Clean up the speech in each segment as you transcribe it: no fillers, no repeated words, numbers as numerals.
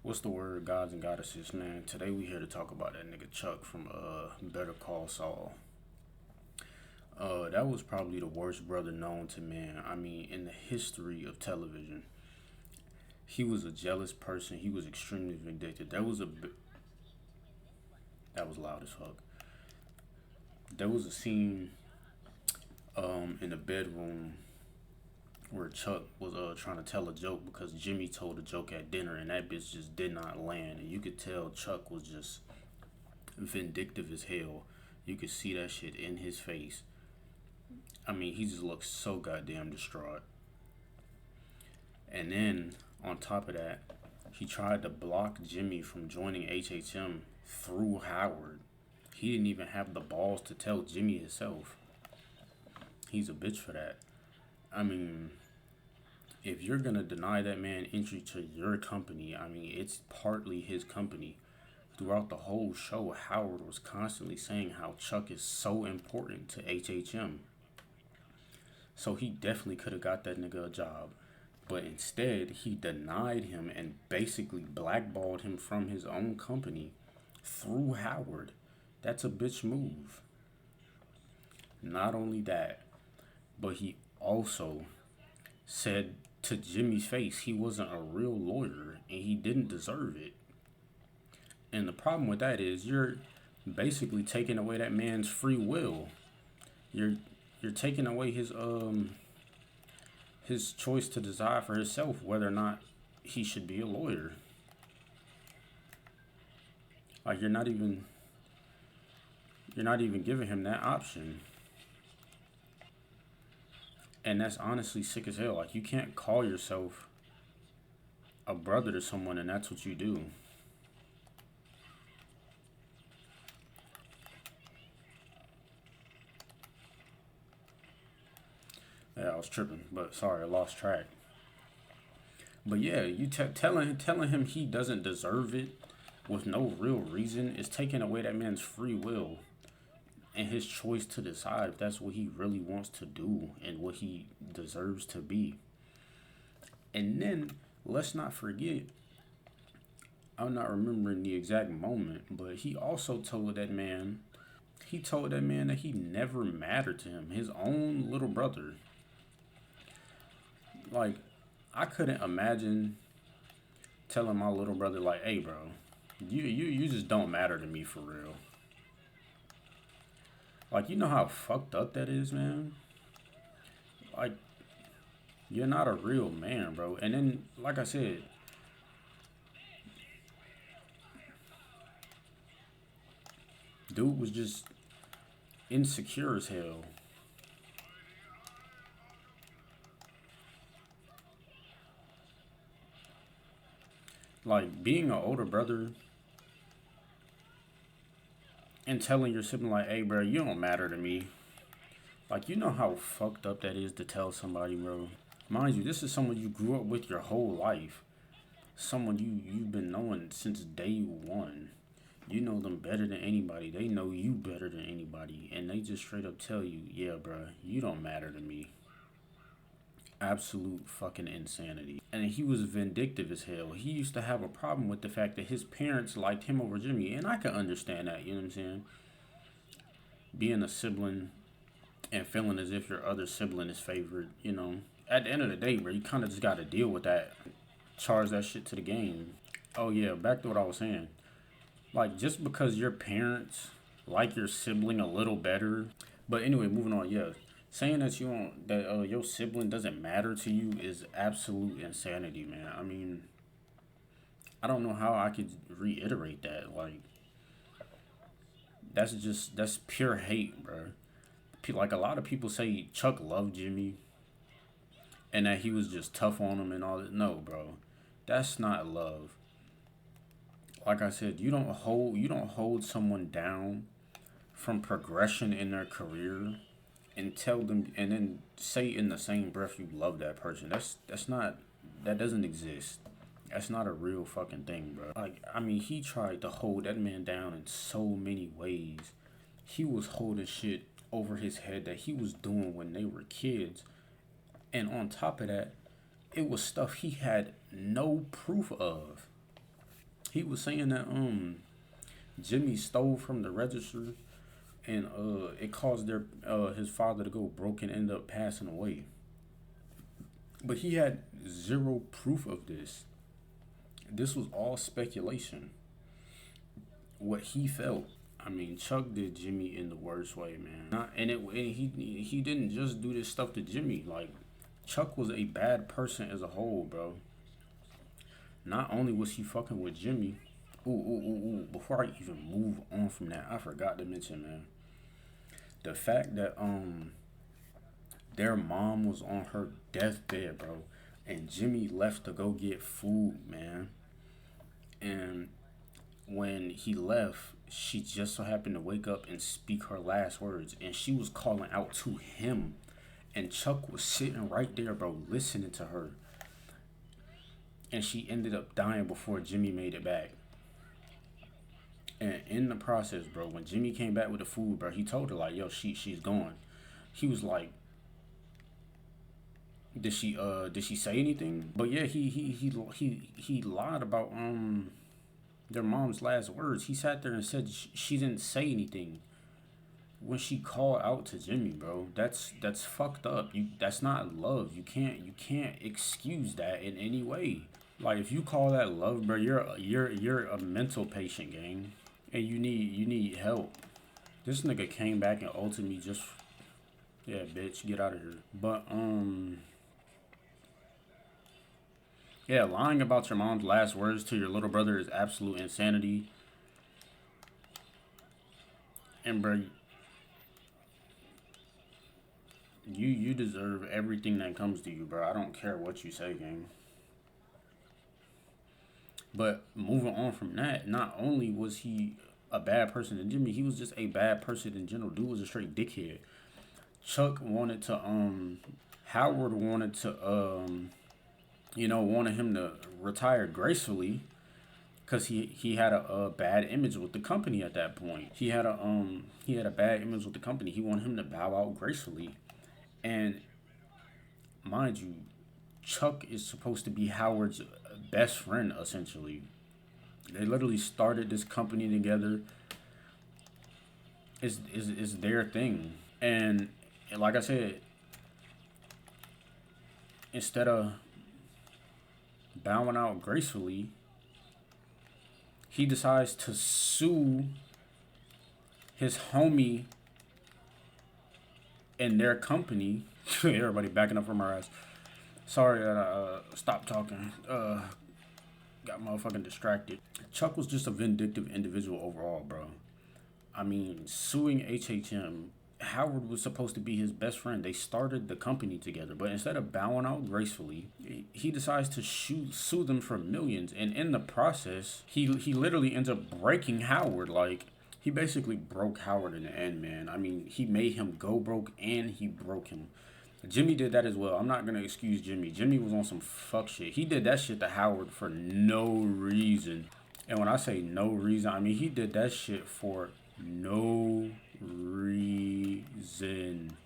What's the word, gods and goddesses, man? Today we here to talk about that nigga Chuck from Better Call Saul. That was probably the worst brother known to man. I mean, in the history of television. He was a jealous person. He was extremely vindictive. That was loud as fuck. There was a scene in the bedroom where Chuck was trying to tell a joke because Jimmy told a joke at dinner and that bitch just did not land. And you could tell Chuck was just vindictive as hell. You could see that shit in his face. I mean, he just looked so goddamn distraught. And then on top of that, he tried to block Jimmy from joining HHM through Howard. He didn't even have the balls to tell Jimmy himself. He's a bitch for that. I mean, if you're gonna deny that man entry to your company, I mean, it's partly his company. Throughout the whole show, Howard was constantly saying how Chuck is so important to HHM. So he definitely could have got that nigga a job. But instead, he denied him and basically blackballed him from his own company through Howard. That's a bitch move. Not only that, but he also said to Jimmy's face he wasn't a real lawyer and he didn't deserve it. And the problem with that is you're basically taking away that man's free will. You're you're taking away his choice to decide for himself whether or not he should be a lawyer. Like you're not even giving him that option. And that's honestly sick as hell. Like you can't call yourself a brother to someone and that's what you do. Yeah, I was tripping, but sorry, I lost track. But yeah, telling him he doesn't deserve it with no real reason is taking away that man's free will and his choice to decide if that's what he really wants to do and what he deserves to be. And then let's not forget, I'm not remembering the exact moment, but he told that man that he never mattered to him, his own little brother. Like, I couldn't imagine telling my little brother like, "Hey, bro, you just don't matter to me for real." Like, you know how fucked up that is, man. Like, you're not a real man, bro. And then, like I said, dude was just insecure as hell. Like, being an older brother and telling your sibling like, "Hey, bro, you don't matter to me." Like, you know how fucked up that is to tell somebody, bro. Mind you, this is someone you grew up with your whole life. Someone you've been knowing since day one. You know them better than anybody. They know you better than anybody, and they just straight up tell you, "Yeah, bro, you don't matter to me." Absolute fucking insanity. And he was vindictive as hell. He used to have a problem with the fact that his parents liked him over Jimmy, and I can understand that. You know what I'm saying? Being a sibling and feeling as if your other sibling is favored. At the end of the day, bro, you kind of just got to deal with that. Charge that shit to the game. Oh yeah, back to what I was saying. Like, just because your parents like your sibling a little better. But anyway, moving on. Yeah, saying that you don't that your sibling doesn't matter to you is absolute insanity, man. I mean, I don't know how I could reiterate that. Like, that's pure hate, bro. Like, a lot of people say Chuck loved Jimmy and that he was just tough on him and all that. No, bro, that's not love. Like I said, you don't hold someone down from progression in their career and tell them and then say in the same breath you love that person. That's not that doesn't exist. That's not a real fucking thing, bro. Like, I mean, he tried to hold that man down in so many ways. He was holding shit over his head that he was doing when they were kids. And on top of that, it was stuff he had no proof of. He was saying that Jimmy stole from the register, and it caused their his father to go broke and end up passing away. But he had zero proof of this. This was all speculation. What he felt. I mean, Chuck did Jimmy in the worst way, man. He didn't just do this stuff to Jimmy. Like, Chuck was a bad person as a whole, bro. Not only was he fucking with Jimmy. Ooh. Before I even move on from that, I forgot to mention, man, the fact that their mom was on her deathbed, bro, and Jimmy left to go get food, man. And when he left, she just so happened to wake up and speak her last words, and she was calling out to him, and Chuck was sitting right there, bro, listening to her, and she ended up dying before Jimmy made it back. And in the process, bro, when Jimmy came back with the food, bro, he told her like, "Yo, she's gone." He was like, "Did she say anything?" But yeah, he lied about their mom's last words. He sat there and said she didn't say anything when she called out to Jimmy, bro. That's fucked up. That's not love. You can't excuse that in any way. Like, if you call that love, bro, you're a mental patient, gang, and you need help. This nigga came back and ulted me just, yeah, bitch, get out of here. But yeah, lying about your mom's last words to your little brother is absolute insanity. And bro, you deserve everything that comes to you, bro. I don't care what you say, gang. But moving on from that, not only was he a bad person to Jimmy, he was just a bad person in general. Dude was a straight dickhead. Chuck wanted to Howard wanted to wanted him to retire gracefully, because he had a bad image with the company at that point. He had a bad image with the company. He wanted him to bow out gracefully. And mind you, Chuck is supposed to be Howard's best friend, essentially. They literally started this company together. Is their thing. And like I said, instead of bowing out gracefully, he decides to sue his homie and their company. Everybody backing up from our ass. Sorry that I stopped talking. Got motherfucking distracted. Chuck was just a vindictive individual overall, bro. I mean, suing HHM, Howard was supposed to be his best friend. They started the company together, but instead of bowing out gracefully, he decides to sue them for millions. And in the process, he literally ends up breaking Howard. Like, he basically broke Howard in the end, man. I mean, he made him go broke and he broke him. Jimmy did that as well. I'm not going to excuse Jimmy. Jimmy was on some fuck shit. He did that shit to Howard for no reason. And when I say no reason, I mean he did that shit for no reason.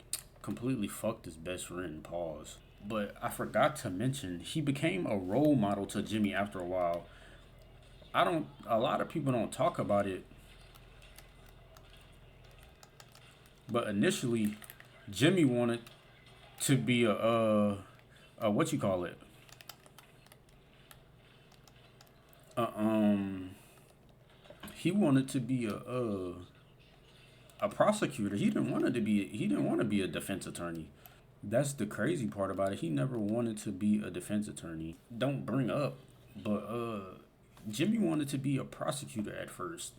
Completely fucked his best friend, pause. But I forgot to mention, he became a role model to Jimmy after a while. A lot of people don't talk about it. But initially, Jimmy wanted to be a what you call it? He wanted to be a prosecutor. He didn't want to be a defense attorney. That's the crazy part about it. He never wanted to be a defense attorney. Don't bring up, but Jimmy wanted to be a prosecutor at first.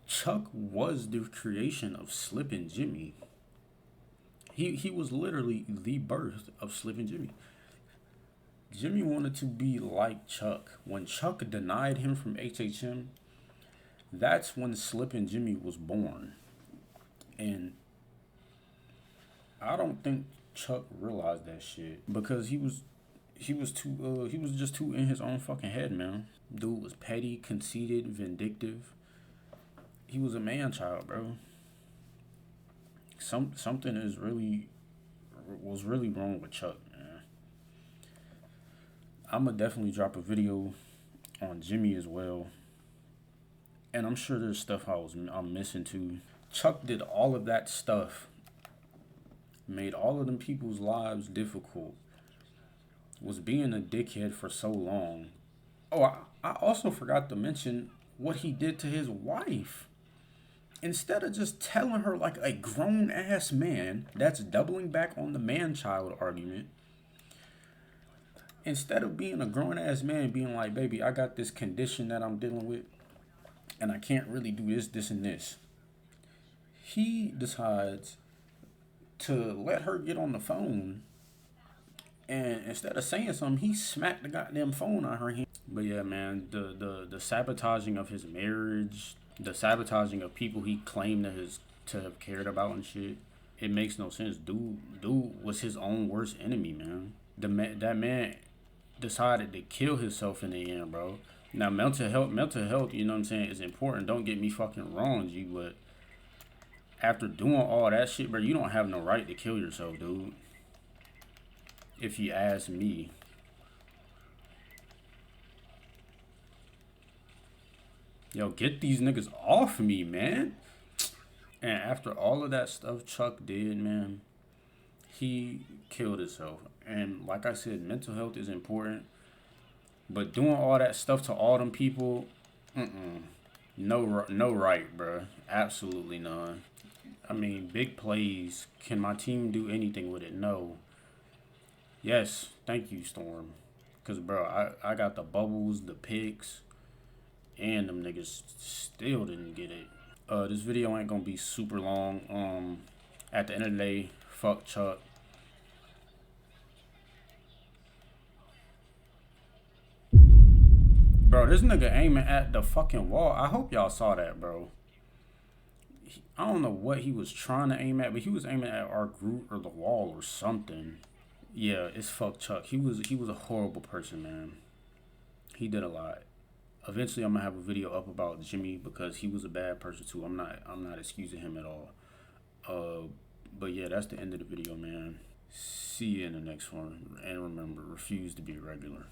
Chuck was the creation of Slippin' Jimmy. He was literally the birth of Slippin' Jimmy. Jimmy wanted to be like Chuck. When Chuck denied him from HHM, that's when Slippin' Jimmy was born. And I don't think Chuck realized that shit, because he was just too in his own fucking head, man. Dude was petty, conceited, vindictive. He was a man-child, bro. Something was really wrong with Chuck, man. I'ma definitely drop a video on Jimmy as well. And I'm sure there's stuff I'm missing too. Chuck did all of that stuff, made all of them people's lives difficult, was being a dickhead for so long. Oh, I also forgot to mention what he did to his wife. Instead of just telling her like a grown ass man, that's doubling back on the man child argument. Instead of being a grown ass man, being like, baby, I got this condition that I'm dealing with, and I can't really do this, this, and this. He decides to let her get on the phone, and instead of saying something, he smacked the goddamn phone out her hand. But yeah, man, the sabotaging of his marriage, the sabotaging of people he claimed to have cared about and shit, it makes no sense. Dude was his own worst enemy, man. That man decided to kill himself in the end, bro. Now, mental health, you know what I'm saying, is important. Don't get me fucking wrong, G, but after doing all that shit, bro, you don't have no right to kill yourself, dude. If you ask me. Yo, get these niggas off me, man. And after all of that stuff Chuck did, man, he killed himself. And like I said, mental health is important. But doing all that stuff to all them people, no right, bro. Absolutely none. I mean, big plays. Can my team do anything with it? No. Yes, thank you, Storm. Because, bro, I got the bubbles, the picks, and them niggas still didn't get it. This video ain't gonna be super long. At the end of the day, fuck Chuck. Bro, this nigga aiming at the fucking wall. I hope y'all saw that, bro. I don't know what he was trying to aim at, but he was aiming at our group or the wall or something. Yeah, it's fuck Chuck. He was a horrible person, man. He did a lot. Eventually, I'm gonna have a video up about Jimmy because he was a bad person too. I'm not excusing him at all. But yeah, that's the end of the video, man. See you in the next one, and remember, refuse to be regular.